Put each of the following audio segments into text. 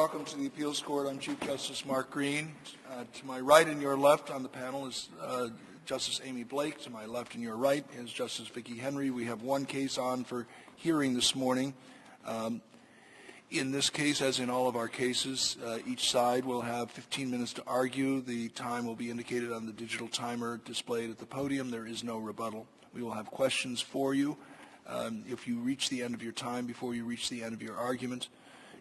welcome to the Appeals Court. I'm Chief Justice Mark Green. To my right and your left on the panel is Justice Amy Blake. To my left and your right is Justice Vicki Henry. We have one case on for hearing this morning. In this case, as in all of our cases, each side will have 15 minutes to argue. The time will be indicated on the digital timer displayed at the podium. There is no rebuttal. We will have questions for you. If you reach the end of your time before you reach the end of your argument,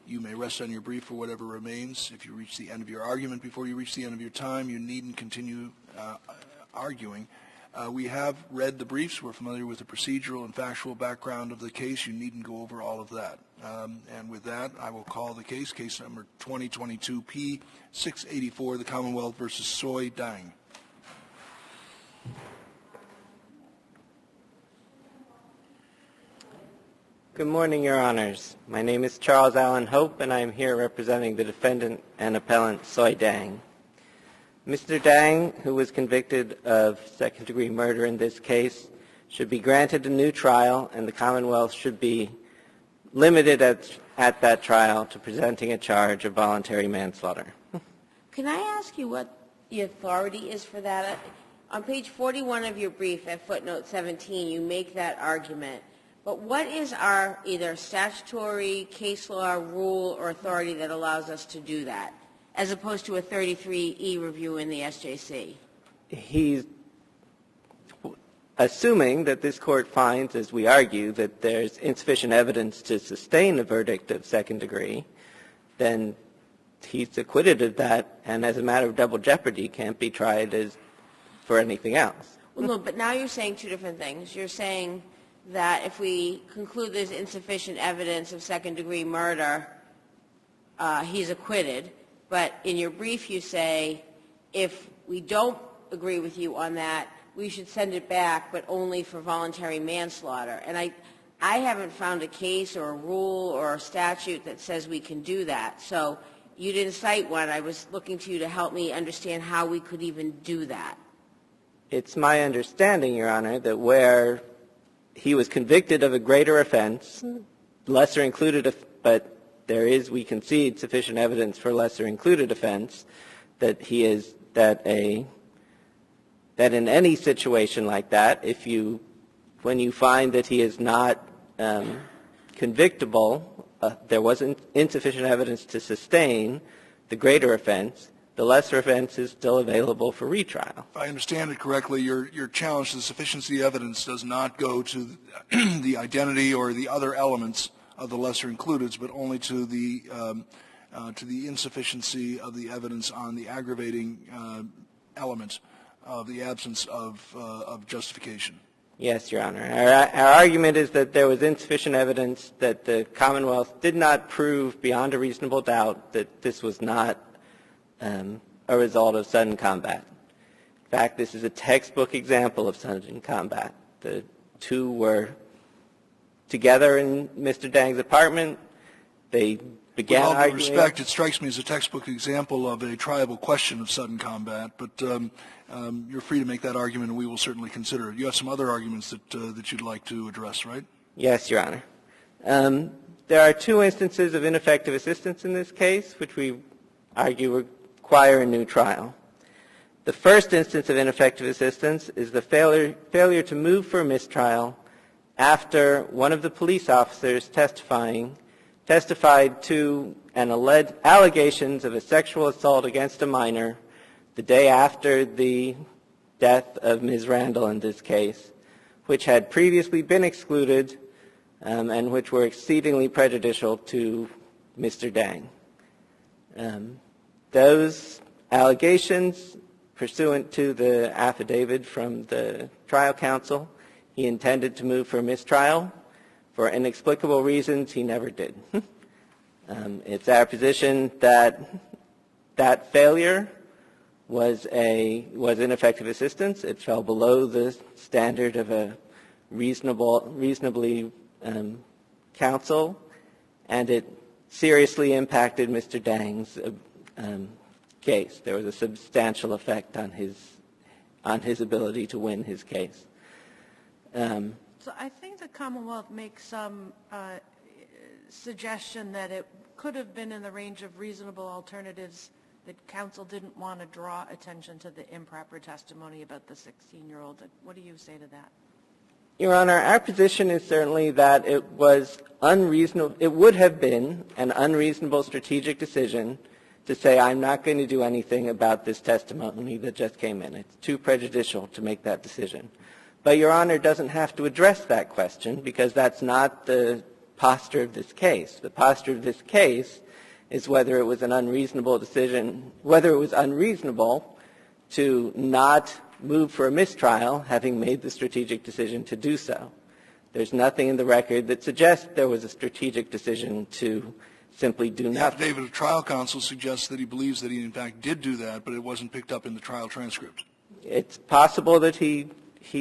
you may rest on your brief for whatever remains. If you reach the end of your argument before you reach the end of your time, you needn't continue arguing. We have read the briefs. We're familiar with the procedural and factual background of the case. You needn't go over all of that. And with that, I will call the case number 2022-P684, the Commonwealth versus SOI DANG. Good morning, Your Honors. My name is Charles Allen Hope, and I am here representing the defendant and appellant SOI DANG. Mr. Dang, who was convicted of second-degree murder in this case, should be granted a new trial, and the Commonwealth should be limited at that trial to presenting a charge of voluntary manslaughter. Can I ask you what the authority is for that? On page 41 of your brief at footnote 17, you make that argument. But what is our either statutory, case law, rule, or authority that allows us to do that, as opposed to a 33E review in the SJC? He's assuming that this court finds, as we argue, that there's insufficient evidence to sustain a verdict of second degree, then he's acquitted of that, and as a matter of double jeopardy, can't be tried as for anything else. Well, no, but now you're saying two different things. You're saying that if we conclude there's insufficient evidence of second-degree murder, he's acquitted. But in your brief you say if we don't agree with you on that, we should send it back, but only for voluntary manslaughter. And I haven't found a case or a rule or a statute that says we can do that. So you didn't cite one. I was looking to you to help me understand how we could even do that. It's my understanding, Your Honor, that where he was convicted of a greater offense, lesser included, but there is, we concede, sufficient evidence for lesser included offense, that he is, that in any situation like that, when you find that he is not convictable, there wasn't insufficient evidence to sustain the greater offense, the lesser offense is still available for retrial. If I understand it correctly, your challenge to the sufficiency of evidence does not go to the identity or the other elements of the lesser included, but only to the insufficiency of the evidence on the aggravating element of the absence of justification. Yes, Your Honor. Our argument is that there was insufficient evidence that the Commonwealth did not prove beyond a reasonable doubt that this was not a result of sudden combat. In fact, this is a textbook example of sudden combat. The two were together in Mr. Dang's apartment. They began arguing. With all due respect, it strikes me as a textbook example of a triable question of sudden combat, but you're free to make that argument, and we will certainly consider it. You have some other arguments that you'd like to address, right? Yes, Your Honor. There are two instances of ineffective assistance in this case, which we argue require a new trial. The first instance of ineffective assistance is the failure to move for a mistrial after one of the police officers testified to an alleged allegations of a sexual assault against a minor the day after the death of Ms. Randall in this case, which had previously been excluded and which were exceedingly prejudicial to Mr. Dang. Those allegations, pursuant to the affidavit from the trial counsel, he intended to move for a mistrial. For inexplicable reasons, he never did. It's our position that that failure was ineffective assistance. It fell below the standard of a reasonably counsel, and it seriously impacted Mr. Dang's case. There was a substantial effect on his ability to win his case. So I think the Commonwealth makes some suggestion that it could have been in the range of reasonable alternatives that counsel didn't want to draw attention to the improper testimony about the 16-year-old. What do you say to that? Your Honor, our position is certainly that it was unreasonable. It would have been an unreasonable strategic decision to say, I'm not going to do anything about this testimony that just came in. It's too prejudicial to make that decision. But Your Honor doesn't have to address that question because that's not the posture of this case. The posture of this case is whether it was an unreasonable decision, whether it was unreasonable to not move for a mistrial, having made the strategic decision to do so. There's nothing in the record that suggests there was a strategic decision to simply do nothing. The affidavit of trial counsel suggests that he believes that he in fact did do that, but it wasn't picked up in the trial transcript. It's possible that he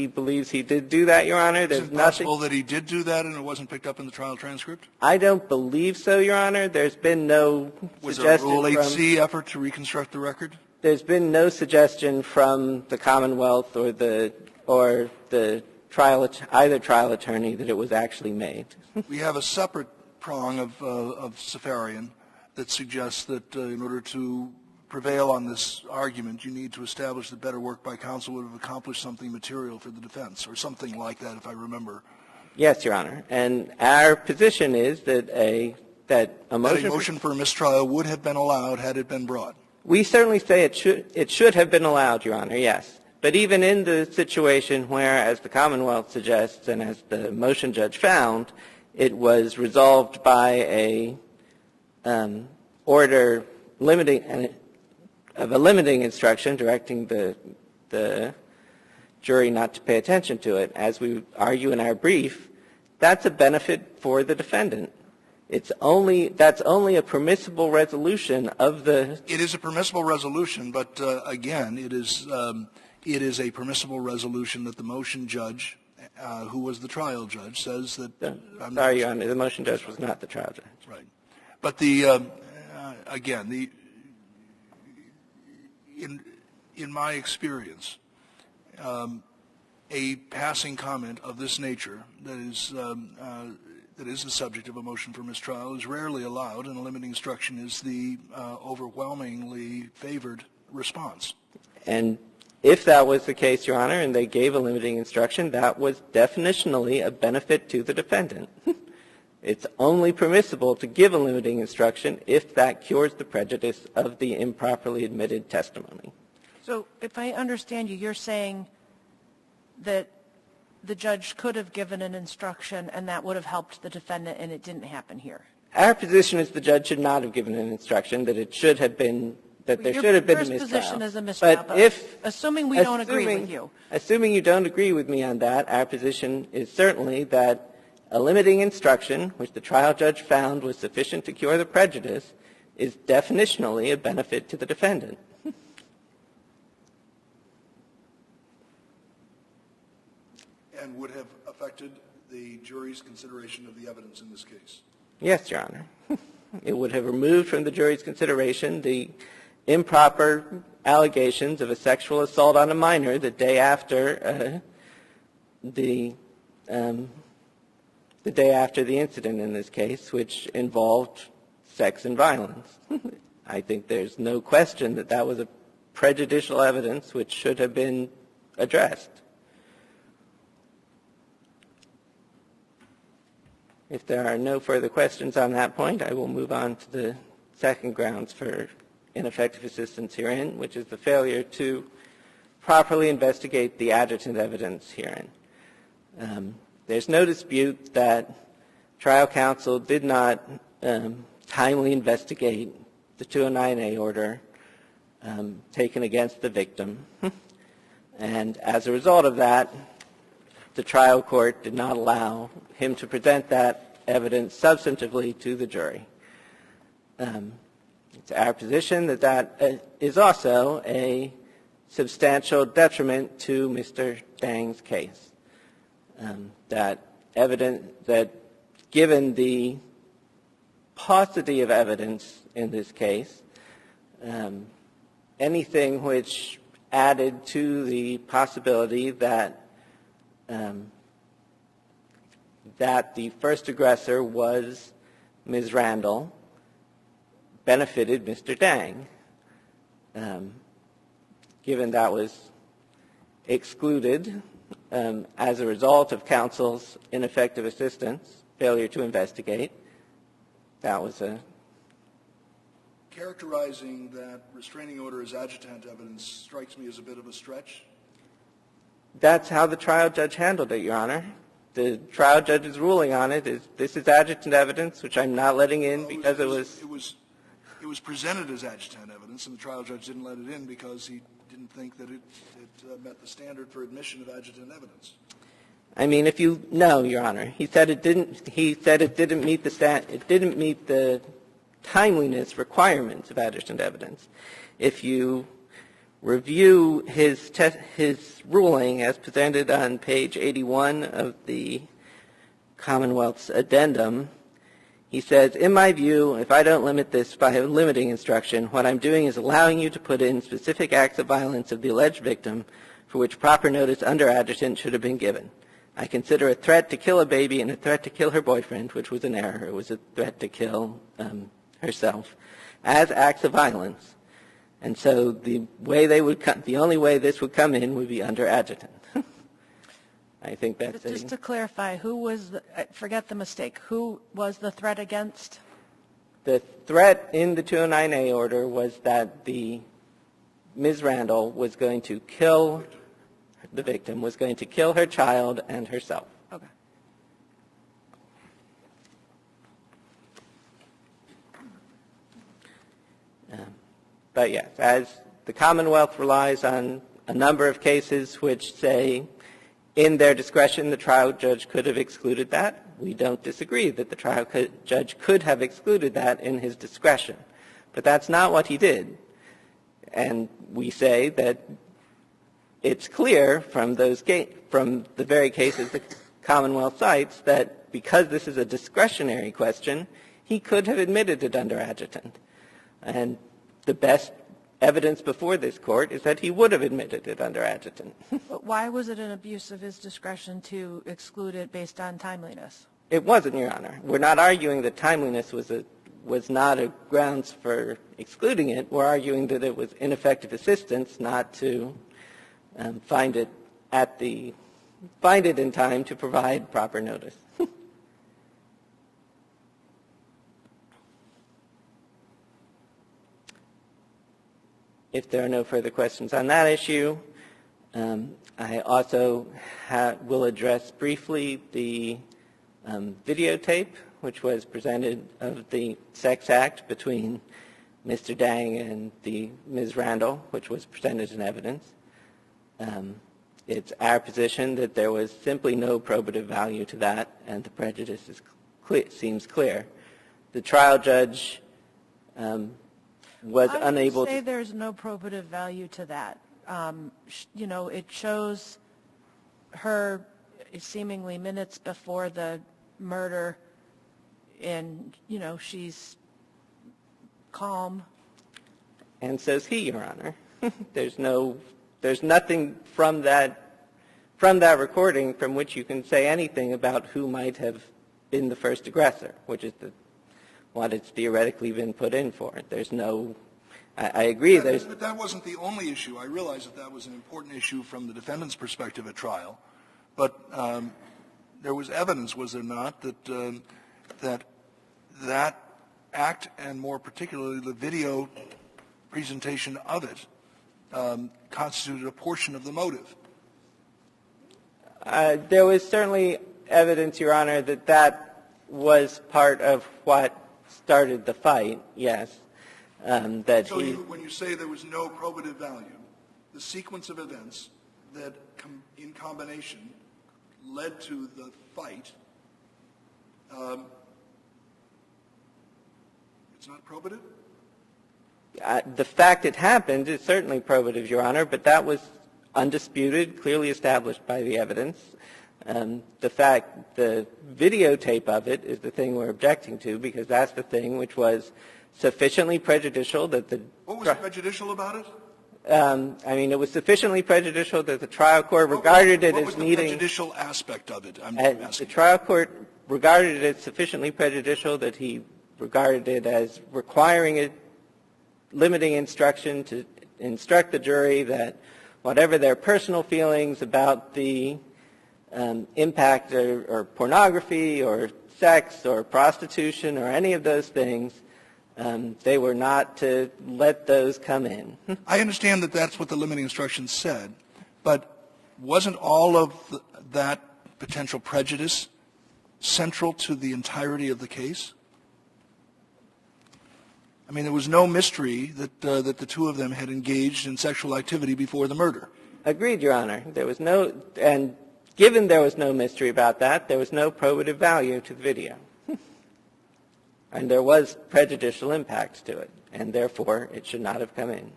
believes he did do that, Your Honor. There's Is it possible that he did do that and it wasn't picked up in the trial transcript? I don't believe so, Your Honor. There's been no Was there a suggestion Rule from 8C effort to reconstruct the record? There's been no suggestion from the Commonwealth or the trial, either trial attorney that it was actually made. We have a separate prong of Safarian that suggests that in order to prevail on this argument, you need to establish that better work by counsel would have accomplished something material for the defense, or something like that, if I remember. Yes, Your Honor. And our position is that a motion For a mistrial would have been allowed had it been brought. We certainly say it should have been allowed, Your Honor, yes. But even in the situation where, as the Commonwealth suggests and as the motion judge found, it was resolved by a order of a limiting instruction directing the jury not to pay attention to it, as we argue in our brief, that's a benefit for the defendant. That's only a permissible resolution of the. It is a permissible resolution, but again, it is a permissible resolution that the motion judge, who was the trial judge, says that. Sorry, Your Honor, the motion judge was not the trial judge. Right, but the again, in my experience, a passing comment of this nature that is the subject of a motion for mistrial is rarely allowed, and a limiting instruction is the overwhelmingly favored response. And if that was the case, Your Honor, and they gave a limiting instruction, that was definitionally a benefit to the defendant. It's only permissible to give a limiting instruction if that cures the prejudice of the improperly admitted testimony. So if I understand you, you're saying that the judge could have given an instruction and that would have helped the defendant, and it didn't happen here. Our position is the judge should not have given an instruction, that it should have been, that there should have been a mistrial. Your first position is a mistrial, but assuming we don't agree with you. Assuming you don't agree with me on that, our position is certainly that a limiting instruction, which the trial judge found was sufficient to cure the prejudice, is definitionally a benefit to the defendant. And would have affected the jury's consideration of the evidence in this case. Yes, Your Honor. It would have removed from the jury's consideration the improper allegations of a sexual assault on a minor the day after the day after the incident in this case, which involved sex and violence. I think there's no question that that was a prejudicial evidence which should have been addressed. If there are no further questions on that point, I will move on to the second grounds for ineffective assistance herein, which is the failure to properly investigate the adjutant evidence herein. There's no dispute that trial counsel did not timely investigate the 209A order taken against the victim. And as a result of that, the trial court did not allow him to present that evidence substantively to the jury. It's our position that that is also a substantial detriment to Mr. Dang's case. That given the paucity of evidence in this case, anything which added to the possibility that that the first aggressor was Ms. Randall benefited Mr. Dang. Given that was excluded as a result of counsel's ineffective assistance, failure to investigate, that was a... Characterizing that restraining order as adjutant evidence strikes me as a bit of a stretch. That's how the trial judge handled it, Your Honor. The trial judge's ruling on it is this is adjutant evidence, which I'm not letting in because it was presented as adjutant evidence, and the trial judge didn't let it in because he didn't think that it met the standard for admission of adjutant evidence. I mean, if you know, Your Honor, he said it didn't. He said it didn't meet the timeliness requirements of adjutant evidence. If you review his ruling as presented on page 81 of the Commonwealth's addendum, he says, in my view, if I don't limit this by a limiting instruction, what I'm doing is allowing you to put in specific acts of violence of the alleged victim for which proper notice under adjutant should have been given. I consider a threat to kill a baby and a threat to kill her boyfriend, which was an error. It was a threat to kill herself, as acts of violence. And so the only way this would come in would be under adjutant. I think that's Just to clarify, forget the mistake, who was the threat against? The threat in the 209A order was that Ms. Randall was going to kill the victim, was going to kill her child and herself. Okay. But yes, as the Commonwealth relies on a number of cases which say in their discretion the trial judge could have excluded that, we don't disagree that the trial judge could have excluded that in his discretion. But that's not what he did. And we say that it's clear from the very cases the Commonwealth cites that because this is a discretionary question, he could have admitted it under adjutant. And the best evidence before this court is that he would have admitted it under adjutant. But why was it an abuse of his discretion to exclude it based on timeliness? It wasn't, Your Honor. We're not arguing that timeliness was not a grounds for excluding it. We're arguing that it was ineffective assistance not to find it in time to provide proper notice. If there are no further questions on that issue, I also will address briefly the videotape, which was presented of the sex act between Mr. Dang and Ms. Randall, which was presented in evidence. It's our position that there was simply no probative value to that, and the prejudice seems clear. The trial judge was unable to... I would say there's no probative value to that. It shows her seemingly minutes before the murder, and, she's calm. And says he, Your Honor. There's nothing from that recording from which you can say anything about who might have been the first aggressor, which is what it's theoretically been put in for. There's no, I agree. But that wasn't the only issue. I realize that was an important issue from the defendant's perspective at trial. But there was evidence, was there not, that act, and more particularly the video presentation of it, constituted a portion of the motive. There was certainly evidence, Your Honor, that was part of what started the fight, yes. When you say there was no probative value, the sequence of events that in combination led to the fight, it's not probative? The fact it happened is certainly probative, Your Honor, but that was undisputed, clearly established by the evidence. The videotape of it is the thing we're objecting to, because that's the thing which was sufficiently prejudicial that the... What was prejudicial about it? It was sufficiently prejudicial that the trial court regarded it as needing... What was the prejudicial aspect of it? The trial court regarded it as sufficiently prejudicial that he regarded it as requiring a limiting instruction to instruct the jury that whatever their personal feelings about the impact or pornography or sex or prostitution or any of those things, they were not to let those come in. I understand that that's what the limiting instruction said, but wasn't all of that potential prejudice central to the entirety of the case? I mean, there was no mystery that the two of them had engaged in sexual activity before the murder. Agreed, Your Honor. There was no, and given there was no mystery about that, there was no probative value to the video. And there was prejudicial impact to it, and therefore it should not have come in.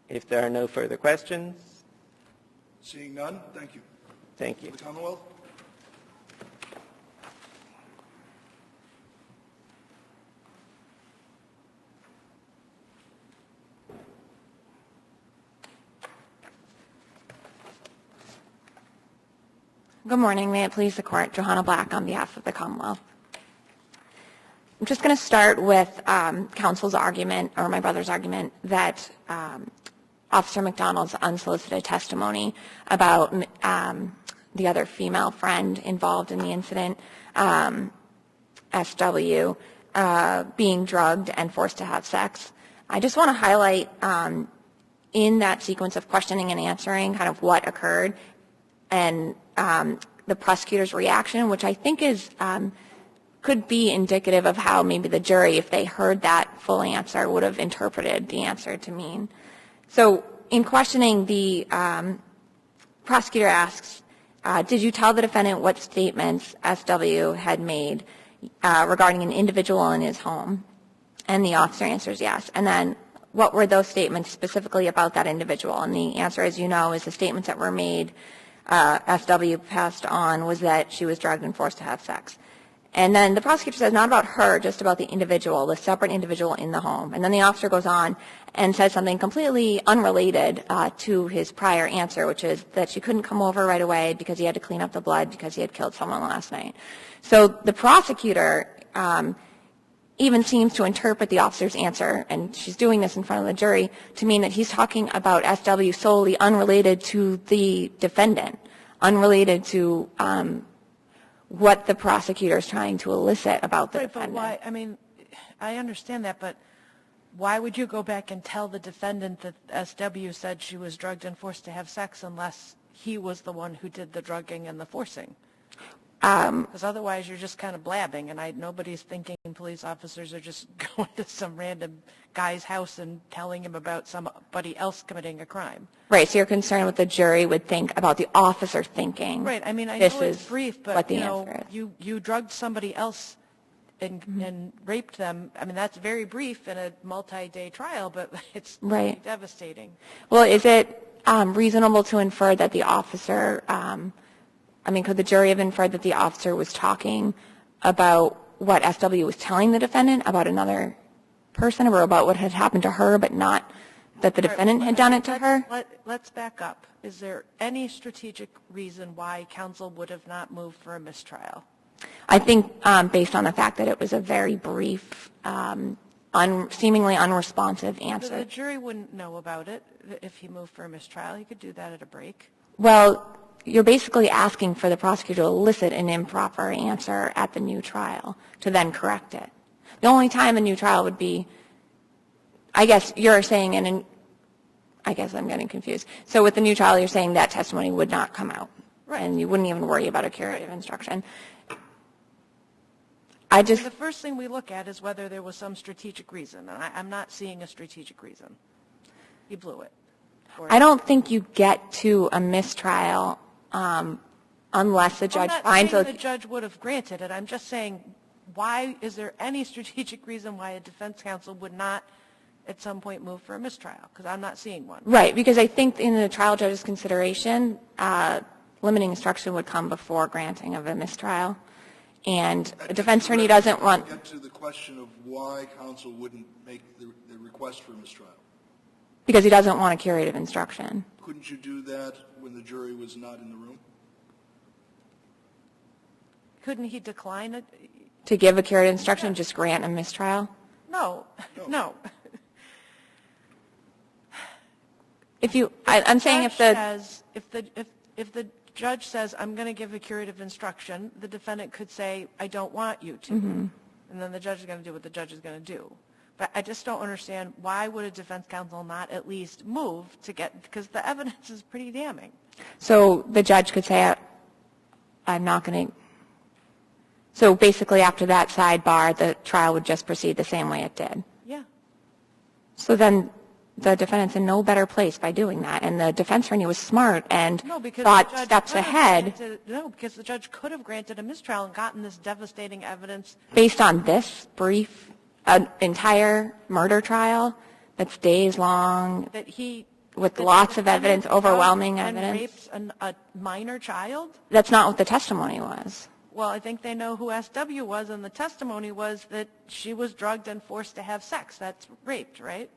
If there are no further questions. Seeing none, thank you. Thank you. The Commonwealth? Good morning. May it please the Court. Johanna Black on behalf of the Commonwealth. I'm just going to start with counsel's argument, or my brother's argument, that Officer McDonald's unsolicited testimony about the other female friend involved in the incident, SW, being drugged and forced to have sex. I just want to highlight in that sequence of questioning and answering kind of what occurred and the prosecutor's reaction, which I think is could be indicative of how maybe the jury, if they heard that full answer, would have interpreted the answer to mean. So in questioning, the prosecutor asks, did you tell the defendant what statements SW had made regarding an individual in his home? And the officer answers yes. And then what were those statements specifically about that individual? And the answer, as you know, is the statements that were made, SW passed on, was that she was drugged and forced to have sex. And then the prosecutor says not about her, just about the individual, the separate individual in the home. And then the officer goes on and says something completely unrelated to his prior answer, which is that she couldn't come over right away because he had to clean up the blood because he had killed someone last night. So the prosecutor even seems to interpret the officer's answer, and she's doing this in front of the jury, to mean that he's talking about SW solely unrelated to the defendant, unrelated to what the prosecutor is trying to elicit about the defendant. But why, I mean, I understand that, but why would you go back and tell the defendant that SW said she was drugged and forced to have sex unless he was the one who did the drugging and the forcing? Because otherwise you're just kind of blabbing, and nobody's thinking police officers are just going to some random guy's house and telling him about somebody else committing a crime. Right, so you're concerned what the jury would think about the officer thinking. Right, I mean, I this know it's is brief, but what the you know, answer is. you drugged somebody else and raped them. I mean, that's very brief in a multi-day trial, but it's Right. devastating. Well, is it reasonable to infer that the officer, could the jury have inferred that the officer was talking about what SW was telling the defendant about another person, or about what had happened to her, but not that the defendant had done it to her? Let's back up. Is there any strategic reason why counsel would have not moved for a mistrial? I think based on the fact that it was a very brief, seemingly unresponsive answer. The jury wouldn't know about it if he moved for a mistrial. He could do that at a break. Well, you're basically asking for the prosecutor to elicit an improper answer at the new trial to then correct it. The only time a new trial would be, I guess you're saying, and I guess I'm getting confused. So with the new trial, you're saying that testimony would not come out. Right. And you wouldn't even worry about a curative instruction. The first thing we look at is whether there was some strategic reason, and I'm not seeing a strategic reason. He blew it. I don't think you get to a mistrial unless the judge finds I'm not saying the judge would have granted it. I'm just saying, why is there any strategic reason why a defense counsel would not at some point move for a mistrial? Because I'm not seeing one. Right, because I think in the trial judge's consideration, limiting instruction would come before granting of a mistrial. And a defense attorney doesn't want... Get to the question of why counsel wouldn't make the request for a mistrial. Because he doesn't want a curative instruction. Couldn't you do that when the jury was not in the room? Couldn't he decline it? To give a curative instruction, just grant a mistrial? No. I'm saying if the if the judge says, I'm going to give a curative instruction, the defendant could say, I don't want you to. And then the judge is going to do what the judge is going to do. But I just don't understand, why would a defense counsel not at least move to get, because the evidence is pretty damning. So the judge could say, I'm not going to. So basically after that sidebar, the trial would just proceed the same way it did. Yeah. So then the defendant's in no better place by doing that. And the defense attorney was smart and thought steps ahead. Because the judge could have granted a mistrial and gotten this devastating evidence. Based on this brief, an entire murder trial that's days long, with lots of evidence, overwhelming evidence. And rapes a minor child? That's not what the testimony was. Well, I think they know who SW was, and the testimony was that she was drugged and forced to have sex. That's raped, right?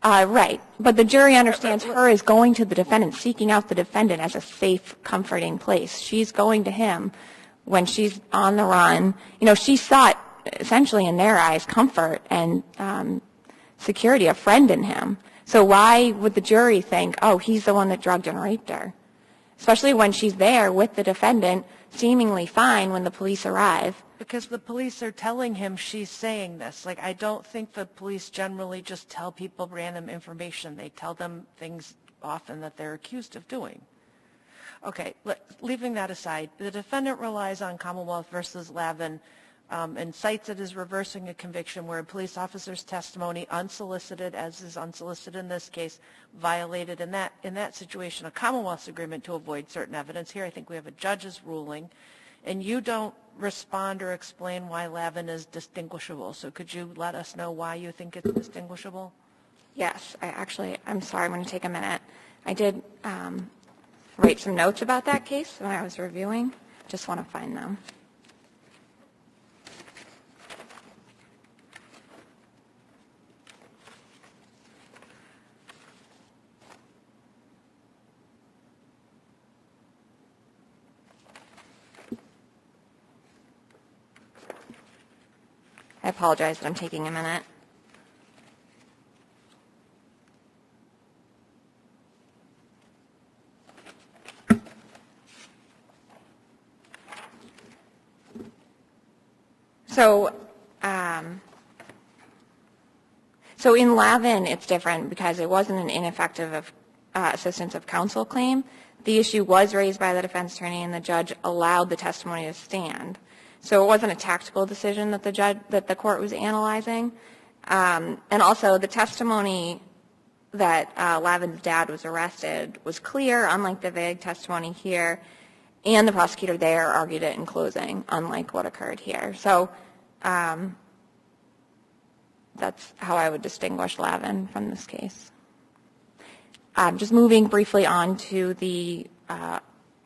Right. But the jury understands her as going to the defendant, seeking out the defendant as a safe, comforting place. She's going to him when she's on the run. You know, she sought, essentially in their eyes, comfort and security, a friend in him. So why would the jury think, oh, he's the one that drugged and raped her? Especially when she's there with the defendant, seemingly fine when the police arrive. Because the police are telling him she's saying this. Like, I don't think the police generally just tell people random information. They tell them things often that they're accused of doing. Okay, leaving that aside, the defendant relies on Commonwealth versus Lavin and cites it as reversing a conviction where a police officer's testimony, unsolicited, as is unsolicited in this case, violated in that situation a Commonwealth's agreement to avoid certain evidence. Here I think we have a judge's ruling, and you don't respond or explain why Lavin is distinguishable. So could you let us know why you think it's distinguishable? Yes, I'm sorry, I'm going to take a minute. I did write some notes about that case when I was reviewing. Just want to find them. I apologize that I'm taking a minute. So in Lavin, it's different because it wasn't an ineffective assistance of counsel claim. The issue was raised by the defense attorney, and the judge allowed the testimony to stand. So it wasn't a tactical decision that the court was analyzing. And also, the testimony that Lavin's dad was arrested was clear, unlike the vague testimony here. And the prosecutor there argued it in closing, unlike what occurred here. So that's how I would distinguish Lavin from this case. Just moving briefly on to the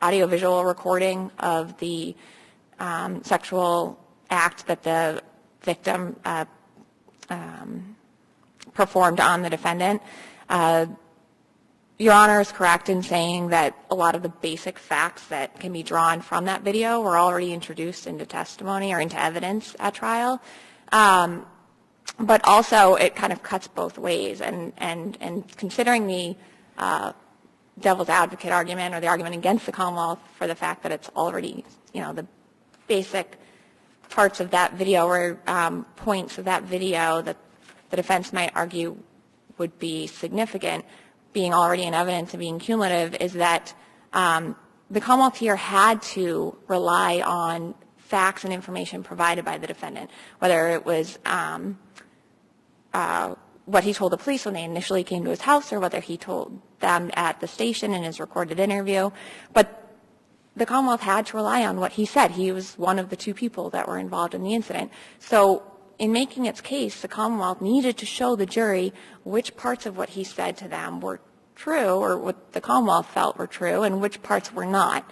audiovisual recording of the sexual act that the victim performed on the defendant. Your Honor is correct in saying that a lot of the basic facts that can be drawn from that video were already introduced into testimony or into evidence at trial. But also, it kind of cuts both ways. And considering the devil's advocate argument or the argument against the Commonwealth for the fact that it's already, the basic parts of that video or points of that video that the defense might argue would be significant, being already in evidence and being cumulative, is that the Commonwealth here had to rely on facts and information provided by the defendant, whether it was what he told the police when they initially came to his house or whether he told them at the station in his recorded interview. But the Commonwealth had to rely on what he said. He was one of the two people that were involved in the incident. So in making its case, the Commonwealth needed to show the jury which parts of what he said to them were true, or what the Commonwealth felt were true, and which parts were not,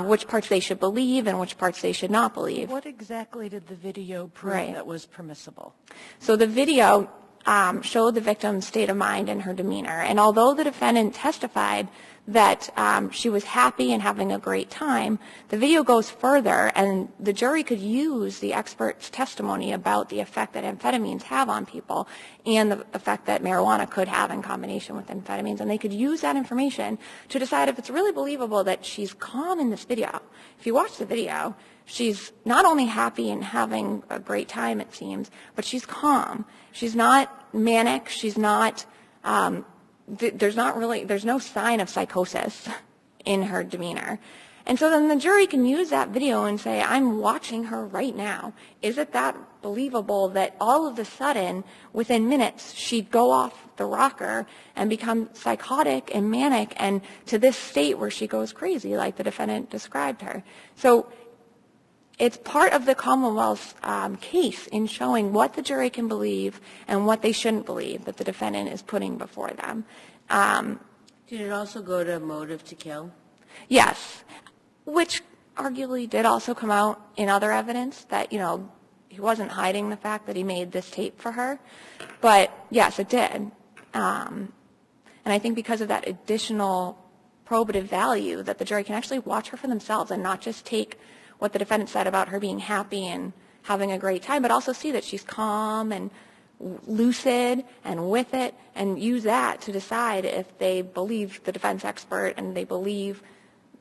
which parts they should believe and which parts they should not believe. What exactly did the video prove that was permissible? So the video showed the victim's state of mind and her demeanor. And although the defendant testified that she was happy and having a great time, the video goes further, and the jury could use the expert's testimony about the effect that amphetamines have on people and the effect that marijuana could have in combination with amphetamines, and they could use that information to decide if it's really believable that she's calm in this video. If you watch the video, she's not only happy and having a great time, it seems, but she's calm. She's not manic. She's not... there's no sign of psychosis in her demeanor. And so then the jury can use that video and say, I'm watching her right now. Is it that believable that all of a sudden, within minutes, she'd go off the rocker and become psychotic and manic and to this state where she goes crazy, like the defendant described her? So it's part of the Commonwealth's case in showing what the jury can believe and what they shouldn't believe that the defendant is putting before them. Did it also go to motive to kill? Yes, which arguably did also come out in other evidence that, he wasn't hiding the fact that he made this tape for her. But yes, it did. And I think because of that additional probative value that the jury can actually watch her for themselves and not just take what the defendant said about her being happy and having a great time, but also see that she's calm and lucid and with it, and use that to decide if they believe the defense expert and they believe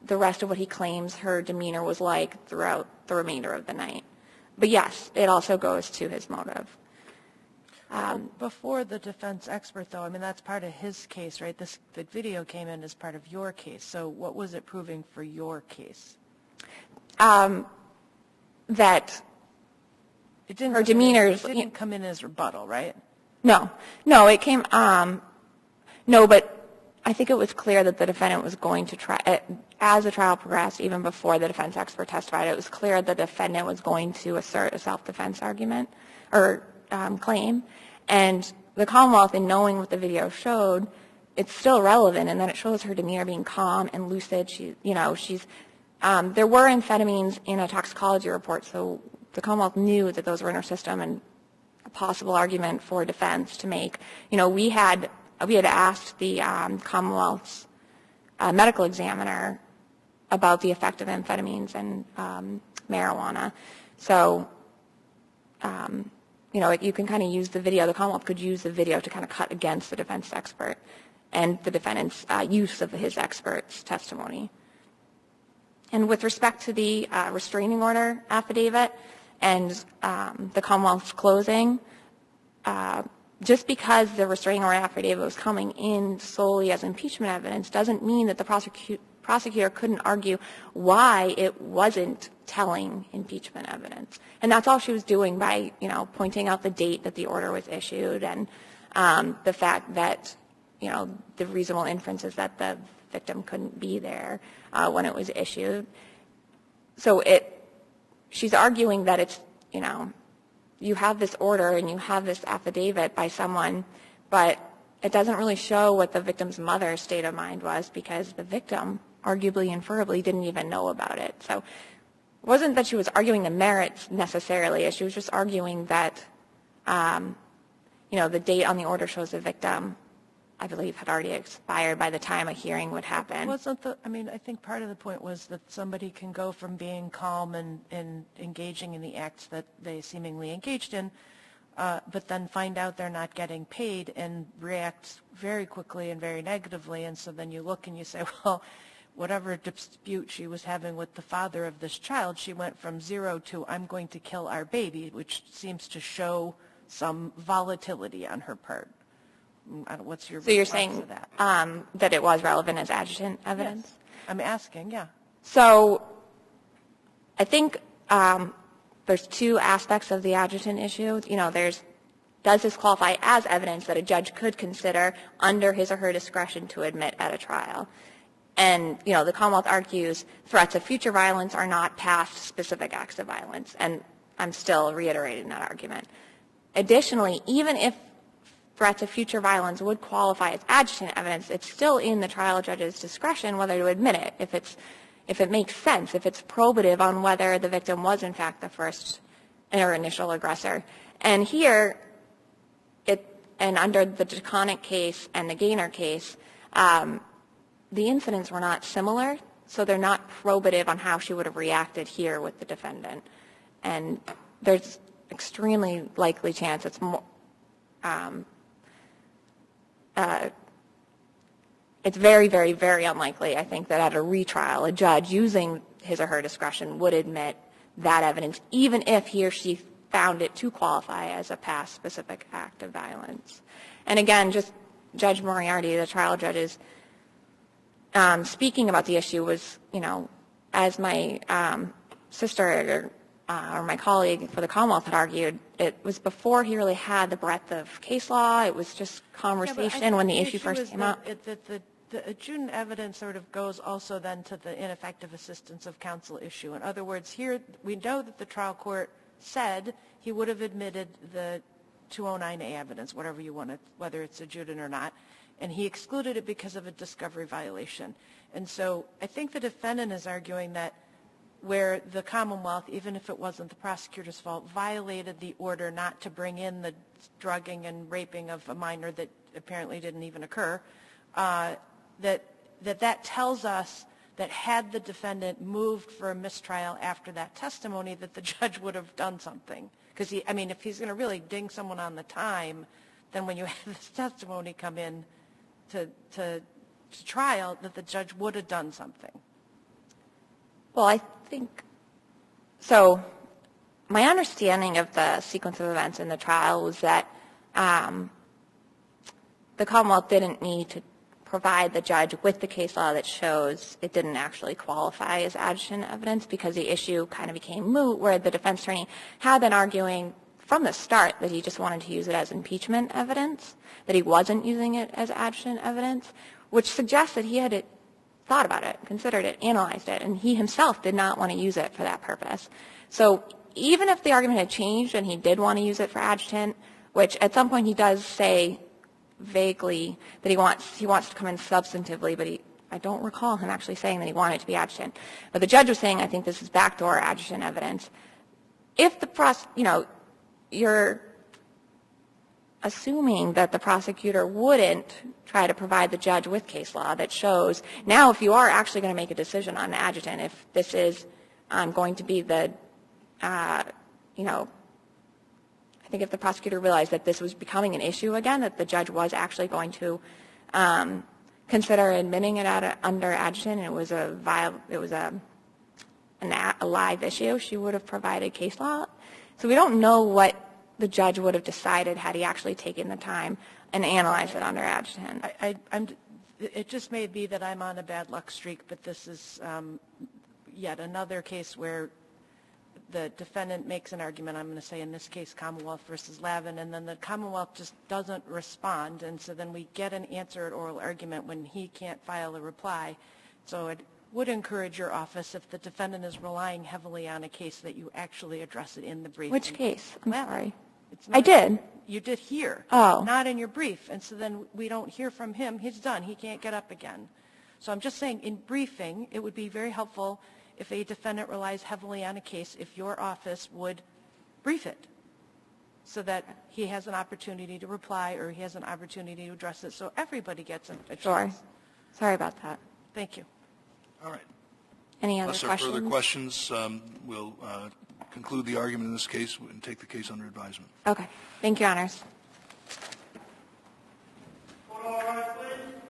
the rest of what he claims her demeanor was like throughout the remainder of the night. But yes, it also goes to his motive. Before the defense expert, though, I mean, that's part of his case, right? The video came in as part of your case. So what was it proving for your case? That her demeanor didn't come in as rebuttal, right? No, it came, no, but I think it was clear that the defendant was going to try, as the trial progressed, even before the defense expert testified, it was clear the defendant was going to assert a self-defense argument or claim. And the Commonwealth, in knowing what the video showed, it's still relevant, and then it shows her demeanor being calm and lucid. There were amphetamines in a toxicology report, so the Commonwealth knew that those were in her system, and a possible argument for defense to make. We had asked the Commonwealth's medical examiner about the effect of amphetamines and marijuana. So, you can kind of use the video. The Commonwealth could use the video to kind of cut against the defense expert and the defendant's use of his expert's testimony. And with respect to the restraining order affidavit and the Commonwealth's closing, just because the restraining order affidavit was coming in solely as impeachment evidence doesn't mean that the prosecutor couldn't argue why it wasn't telling impeachment evidence. And that's all she was doing by, pointing out the date that the order was issued and the fact that, the reasonable inference is that the victim couldn't be there when it was issued. So she's arguing that it's, you have this order and you have this affidavit by someone, but it doesn't really show what the victim's mother's state of mind was because the victim, arguably, inferably, didn't even know about it. So it wasn't that she was arguing the merits necessarily. She was just arguing that, the date on the order shows the victim, I believe, had already expired by the time a hearing would happen. I think part of the point was that somebody can go from being calm and engaging in the acts that they seemingly engaged in, but then find out they're not getting paid and react very quickly and very negatively. And so then you look and you say, well, whatever dispute she was having with the father of this child, she went from 0 to I'm going to kill our baby, which seems to show some volatility on her part. What's your response to that? So you're saying that it was relevant as adjutant evidence? Yes. I'm asking, yeah. So I think there's two aspects of the adjutant issue. Does this qualify as evidence that a judge could consider under his or her discretion to admit at a trial? And, the Commonwealth argues threats of future violence are not past specific acts of violence. And I'm still reiterating that argument. Additionally, even if threats of future violence would qualify as adjutant evidence, it's still in the trial judge's discretion whether to admit it, if it makes sense, if it's probative on whether the victim was in fact the first or initial aggressor. And here, and under the Draconic case and the Gaynor case, the incidents were not similar, so they're not probative on how she would have reacted here with the defendant. And there's extremely likely chance it's more, it's very, very, very unlikely, I think, that at a retrial, a judge using his or her discretion would admit that evidence, even if he or she found it to qualify as a past specific act of violence. And again, just Judge Moriarty, the trial judge's speaking about the issue was, you know, as my sister or my colleague for the Commonwealth had argued, it was before he really had the breadth of case law. It was just conversation when the issue first came up. The adjudant evidence sort of goes also then to the ineffective assistance of counsel issue. In other words, here we know that the trial court said he would have admitted the 209A evidence, whatever you want to, whether it's adjudant or not, and he excluded it because of a discovery violation. And so I think the defendant is arguing that where the Commonwealth, even if it wasn't the prosecutor's fault, violated the order not to bring in the drugging and raping of a minor that apparently didn't even occur, that tells us that had the defendant moved for a mistrial after that testimony, that the judge would have done something. Because, I mean, if he's going to really ding someone on the time, then when you have this testimony come in to trial, that the judge would have done something. Well, I think, so my understanding of the sequence of events in the trial was that the Commonwealth didn't need to provide the judge with the case law that shows it didn't actually qualify as adjudant evidence, because the issue kind of became moot, where the defense attorney had been arguing from the start that he just wanted to use it as impeachment evidence, that he wasn't using it as adjudant evidence, which suggests that he had thought about it, considered it, analyzed it, and he himself did not want to use it for that purpose. So even if the argument had changed and he did want to use it for adjudant, which at some point he does say vaguely that he wants to come in substantively, but I don't recall him actually saying that he wanted it to be adjudant. But the judge was saying, I think this is backdoor adjudant evidence. If the you're assuming that the prosecutor wouldn't try to provide the judge with case law that shows, now if you are actually going to make a decision on adjudant, if this is going to be the, I think if the prosecutor realized that this was becoming an issue again, that the judge was actually going to consider admitting it under adjudant, and it was a live issue, she would have provided case law. So we don't know what the judge would have decided had he actually taken the time and analyzed it under adjudant. It just may be that I'm on a bad luck streak, but this is yet another case where the defendant makes an argument, I'm going to say in this case Commonwealth versus Lavin, and then the Commonwealth just doesn't respond, and so then we get an answer at oral argument when he can't file a reply. So it would encourage your office, if the defendant is relying heavily on a case, that you actually address it in the brief. Which case? I'm sorry. I did. You did here. Oh. Not in your brief, and so then we don't hear from him. He's done. He can't get up again. So I'm just saying, in briefing, it would be very helpful if a defendant relies heavily on a case, if your office would brief it so that he has an opportunity to reply or he has an opportunity to address it, so everybody gets a chance. Sure. Sorry about that. Thank you. All right. Any other Unless there are further questions, we'll conclude the argument in this case and take the case under advisement. Okay. Thank you, Honors.